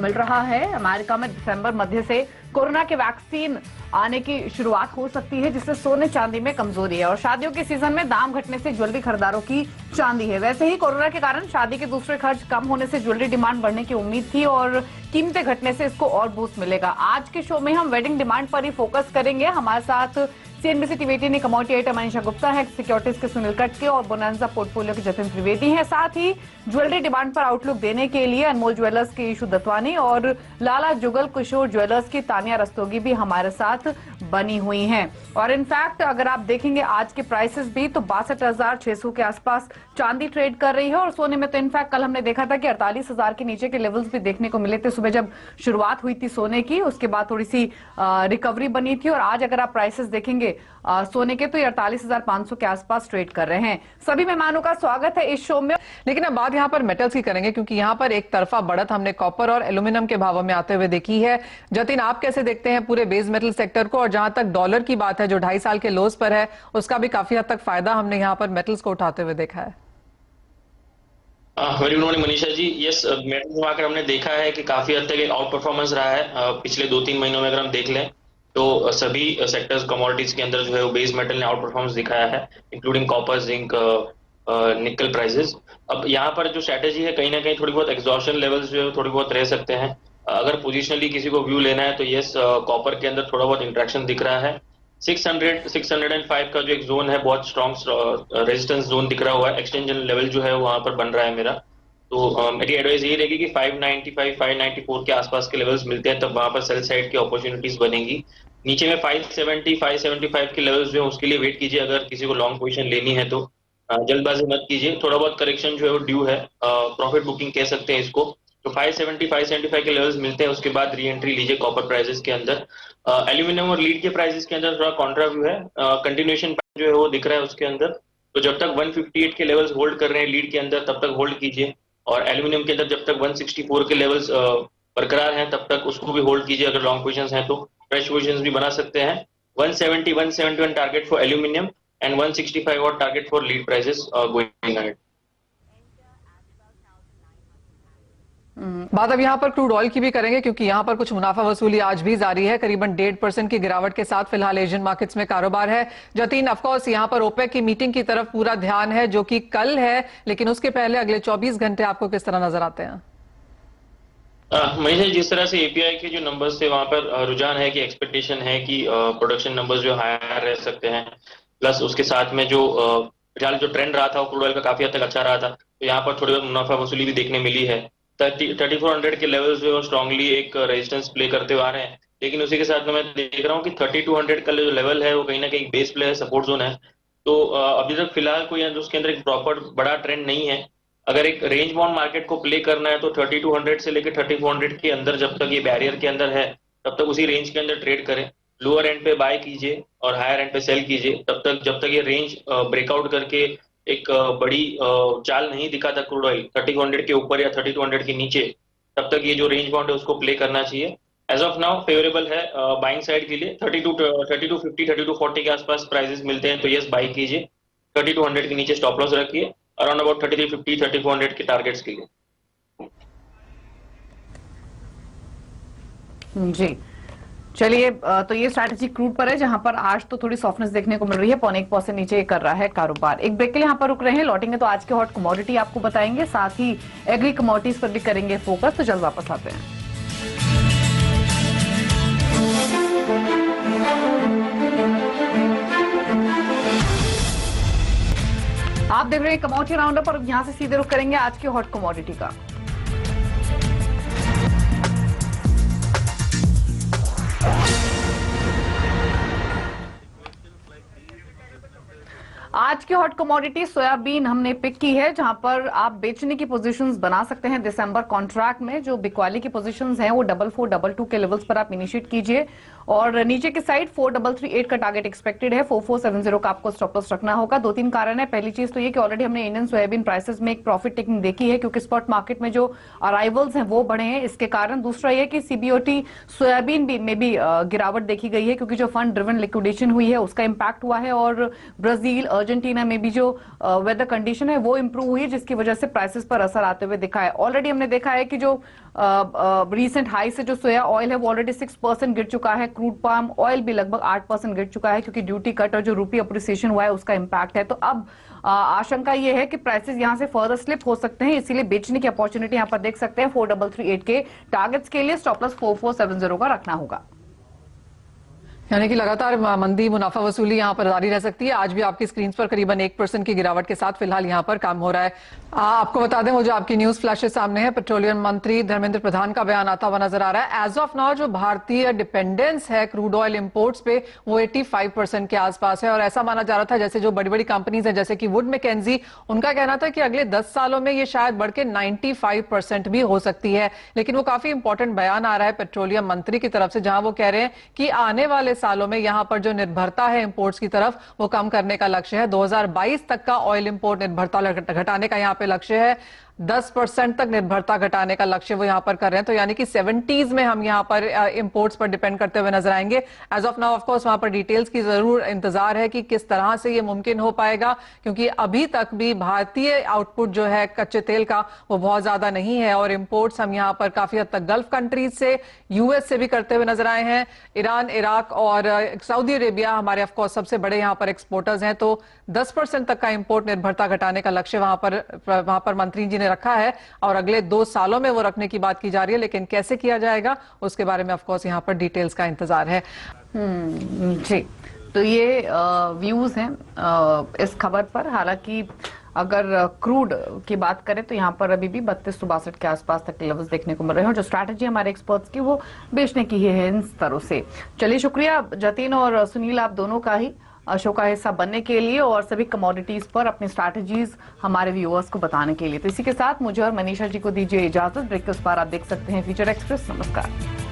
मिल रहा है। अमेरिका में दिसंबर मध्य से कोरोना के वैक्सीन आने की शुरुआत हो सकती है, जिससे सोने चांदी में कमजोरी है और शादियों के सीजन में दाम घटने से ज्वेलरी खरीदारों की चांदी है। वैसे ही कोरोना के कारण शादी के दूसरे खर्च कम होने से ज्वेलरी डिमांड बढ़ने की उम्मीद थी और कीमतें घटने से इसको और बूस्ट मिलेगा। आज के शो में हम वेडिंग डिमांड पर ही फोकस करेंगे। हमारे साथ CNBC TV 18 commodity editor Manisha Gupta है, सिक्योरिटीज के सुनील कटके और बोनांजा पोर्टफोलियो के जतिन त्रिवेदी हैं। साथ ही ज्वेलरी डिमांड पर आउटलुक देने के लिए अनमोल ज्वेलर्स के ईशू दत्वानी और लाला जुगल किशोर ज्वेलर्स की तानिया रस्तोगी भी हमारे साथ बनी हुई हैं। और इनफैक्ट अगर आप देखेंगे आज के प्राइसेस भी तो 62,600 के आसपास चांदी ट्रेड कर रही है और सोने में तो इनफैक्ट कल हमने देखा था कि 48,000 के नीचे के लेवल्स भी देखने को मिले थे। सुबह जब शुरुआत हुई थी सोने की, उसके बाद थोड़ी सी रिकवरी बनी थी और आज अगर आप प्राइसेस देखेंगे सोने के तो 48,500 के आसपास ट्रेड कर रहे हैं। सभी मेहमानों का स्वागत है इस शो में। लेकिन अब बात यहाँ पर मेटल्स की करेंगे, क्योंकि यहाँ पर एक तरफा बढ़त हमने कॉपर और एल्यूमिनियम के भावों में आते हुए देखी है। जतिन, आप कैसे देखते हैं पूरे बेस मेटल सेक्टर को? और जहां तक डॉलर की बात है जो 2.5 साल के लोज पर है, उसका भी काफी हद तक फायदा हमने यहाँ पर मेटल्स को उठाते हुए देखा है। Very good morning Manisha ji. Yes, metals में आकर हमने देखा है कि काफी हद तक एक आउट परफॉर्मेंस रहा है पिछले 2-3 महीनों में। अगर हम देख लें तो सभी सेक्टर्स कमोडिटीज के अंदर जो है वो बेस मेटल ने आउट परफॉर्मेंस दिखाया है, इंक्लूडिंग कॉपर, जिंक, निकल प्राइसेस। अब यहाँ पर जो स्ट्रेटेजी है, कहीं ना कहीं थोड़ी बहुत एग्जॉशन लेवल्स जो है थोड़ी बहुत रह सकते हैं। अगर पोजिशनली किसी को व्यू लेना है तो यस, कॉपर के अंदर थोड़ा बहुत इंट्रैक्शन दिख रहा है। 600-605 का जो एक जोन है, बहुत स्ट्रॉन्ग रेजिस्टेंस जोन दिख रहा हुआ है। एक्सटेंशन लेवल जो है वहां पर बन रहा है मेरा। तो मेरी एडवाइस यही रहेगी कि 595, 594 के आसपास के लेवल्स मिलते हैं तब वहां पर सेल साइड की अपॉर्चुनिटीज बनेगी। नीचे में 570, 575 के लेवल्स जो है उसके लिए वेट कीजिए। अगर किसी को लॉन्ग पोजीशन लेनी है तो जल्दबाजी मत कीजिए। थोड़ा बहुत करेक्शन जो है वो ड्यू है, प्रॉफिट बुकिंग कह सकते हैं इसको। तो 570, 575 के लेवल्स मिलते हैं, उसके बाद री एंट्री लीजिए कॉपर प्राइसेस के अंदर। एल्यूमिनियम और लीड के प्राइसेस के अंदर थोड़ा कॉन्ट्रा व्यू है, कंटिन्यूएशन जो है वो दिख रहा है उसके अंदर। तो जब तक 158 के लेवल्स होल्ड कर रहे हैं लीड के अंदर तब तक होल्ड कीजिए, और एल्यूमिनियम के अंदर जब तक 164 के लेवल्स बरकरार हैं तब तक उसको भी होल्ड कीजिए। अगर लॉन्ग पोजीशंस हैं तो फ्रेश पोजीशंस भी बना सकते हैं। 170, 171 टारगेट फॉर एल्यूमिनियम एंड 165 और target for lead prices going ahead. बात अब यहाँ पर क्रूड ऑयल की भी करेंगे, क्योंकि यहाँ पर कुछ मुनाफा वसूली आज भी जारी है। करीबन 1.5% की गिरावट के साथ फिलहाल एशियन मार्केट्स में कारोबार है। जतीन, ऑफकोर्स यहाँ पर ओपेक की मीटिंग की तरफ पूरा ध्यान है जो कि कल है, लेकिन उसके पहले अगले 24 घंटे आपको किस तरह नजर आते हैं? मनीषा, जिस तरह से एपीआई के जो नंबर्स थे वहां पर रुझान है कि एक्सपेक्टेशन है कि प्रोडक्शन नंबर्स जो हायर रह सकते हैं, प्लस उसके साथ में जो फिलहाल जो ट्रेंड रहा था वो क्रूड ऑयल का काफी हद तक अच्छा रहा था। तो यहाँ पर थोड़ी बहुत मुनाफा वसूली भी देखने मिली है। 3400 के लेवल्स जो स्ट्रांगली एक रेजिस्टेंस प्ले करते हुए आ रहे हैं, लेकिन उसी के साथ में मैं देख रहा हूँ कि 3200 का जो लेवल है वो कहीं ना कहीं बेस प्ले है, सपोर्ट जोन है। तो अभी तक फिलहाल कोई उसके अंदर एक प्रॉपर बड़ा ट्रेंड नहीं है। अगर एक रेंज बाउंड मार्केट को प्ले करना है तो 3200 से लेकर 3400 के अंदर जब तक ये बैरियर के अंदर है तब तक उसी रेंज के अंदर ट्रेड करें। लोअर एंड पे बाय कीजिए और हायर एंड पे सेल कीजिए तब तक, जब तक ये रेंज ब्रेकआउट करके एक बड़ी चाल नहीं दिखाता क्रूड ऑयल 3200 के ऊपर या 3200 के नीचे, तब तक ये जो रेंज बाउंड है उसको प्ले करना चाहिए। एज ऑफ नाउ फेवरेबल है बाइंग साइड के लिए। 3250, 3240 के आसपास प्राइसेस मिलते हैं तो यस बाई कीजिए। 3200 के नीचे स्टॉप लॉस रखिए, अराउंड अबाउट 3350, 3400 के टारगेट्स के लिए। जी चलिए, तो ये स्ट्रैटेजी क्रूड पर है जहां पर आज तो थोड़ी सॉफ्टनेस देखने को मिल रही है, 0.1% से नीचे कर रहा है कारोबार। एक ब्रेक के लिए यहाँ पर रुक रहे हैं, लौटेंगे तो आज के हॉट कमोडिटी आपको बताएंगे, साथ ही एग्री कमोडिटीज पर भी करेंगे फोकस। तो जल्द वापस आते हैं। आप देख रहे हैं कमोडिटी राउंडअप और यहां से सीधे रुक करेंगे आज के हॉट कमोडिटी का। आज की हॉट कमोडिटी सोयाबीन हमने पिक की है, जहां पर आप बेचने की पोजीशंस बना सकते हैं दिसंबर कॉन्ट्रैक्ट में। जो बिकवाली की पोजीशंस हैं वो 4422 के लेवल्स पर आप इनिशिएट कीजिए और नीचे की साइड 4338 का टारगेट एक्सपेक्टेड है। 4470 का आपको स्टॉप लॉस रखना होगा। 2-3 कारण है। पहली चीज तो ये कि ऑलरेडी हमने इंडियन सोयाबीन प्राइसेस में एक प्रॉफिट टेकिंग देखी है क्योंकि स्पॉट मार्केट में जो अराइवल्स हैं वो बढ़े हैं, इसके कारण। दूसरा ये कि सीबीओटी सोयाबीन में भी गिरावट देखी गई है क्योंकि जो फंड ड्रिवन लिक्विडेशन हुई है उसका इंपैक्ट हुआ है और ब्राजील, अर्जेंटीना अर्जेंटीना में भी जो वेदर कंडीशन है वो इंप्रूव हुई है, जिसकी वजह से प्राइसेस पर असर आते हुए दिखा है। ऑलरेडी हमने देखा है कि जो रीसेंट हाई से जो सोया ऑयल है वो ऑलरेडी 6% गिर चुका है, क्रूड पाम ऑयल भी लगभग 8% गिर चुका है, क्योंकि ड्यूटी कट और जो रूपी अप्रिसिएशन हुआ है उसका इंपैक्ट है। तो अब आशंका ये है कि प्राइसेस यहां से फर्दर स्लिप हो सकते हैं, इसीलिए बेचने की अपॉर्चुनिटी यहां पर देख सकते हैं। 4338 के टारगेट्स के लिए स्टॉप लॉस 4470 का रखना होगा। यानी कि लगातार मंदी मुनाफा वसूली यहां पर जारी रह सकती है। आज भी आपकी स्क्रीन पर करीबन 1% की गिरावट के साथ फिलहाल यहां पर काम हो रहा है। आपको बता दें, वो जो आपकी न्यूज फ्लैशेस सामने है, पेट्रोलियम मंत्री धर्मेंद्र प्रधान का बयान आता हुआ नजर आ रहा है। एज ऑफ नाउ जो भारतीय डिपेंडेंस है क्रूड ऑयल इंपोर्ट्स पे वो 85% के आसपास है, और ऐसा माना जा रहा था जैसे जो बड़ी बड़ी कंपनीज है जैसे कि वुड मैकेंजी, उनका कहना था कि अगले 10 सालों में ये शायद बढ़ के 95% भी हो सकती है। लेकिन वो काफी इंपॉर्टेंट बयान आ रहा है पेट्रोलियम मंत्री की तरफ से, जहां वो कह रहे हैं कि आने वाले सालों में यहां पर जो निर्भरता है इंपोर्ट्स की तरफ वो कम करने का लक्ष्य है। 2022 तक का ऑयल इंपोर्ट निर्भरता घटाने का यहां पे लक्ष्य है। 10% तक निर्भरता घटाने का लक्ष्य वो यहां पर कर रहे हैं। तो यानी कि 70s में हम यहां पर इंपोर्ट्स पर डिपेंड करते हुए नजर आएंगे। As of now of course वहां पर डिटेल्स की जरूर इंतजार है कि किस तरह से ये मुमकिन हो पाएगा, क्योंकि अभी तक भी भारतीय आउटपुट जो है कच्चे तेल का वो बहुत ज्यादा नहीं है, और इंपोर्ट्स हम यहां पर काफी हद तक गल्फ कंट्रीज से, यूएस से भी करते हुए नजर आए हैं। ईरान, इराक और सऊदी अरेबिया हमारे ऑफकोर्स सबसे बड़े यहां पर एक्सपोर्टर्स हैं। तो 10% तक का इंपोर्ट निर्भरता घटाने का लक्ष्य वहां पर मंत्री जी ने रखा है, और अगले 2 सालों में वो रखने की बात की जा रही है। लेकिन कैसे किया जाएगा उसके बारे में ऑफकोर्स यहां पर डिटेल्स का इंतजार है। जी, तो ये व्यूज हैं इस खबर पर। हालांकि अगर क्रूड की बात करें तो यहाँ पर अभी भी 3262 के आसपास तक के लेवल्स देखने को मिल रहे हैं, और जो स्ट्रैटेजी हमारे एक्सपर्ट्स की वो बेचने की ही है इन स्तरों से। चलिए, शुक्रिया जतिन और सुनील, आप दोनों का ही शो का हिस्सा बनने के लिए और सभी कमोडिटीज पर अपनी स्ट्रैटेजीज हमारे व्यूअर्स को बताने के लिए। तो इसी के साथ मुझे और मनीषा जी को दीजिए इजाजत। ब्रेक के उस पार आप देख सकते हैं फ्यूचर एक्सप्रेस। नमस्कार।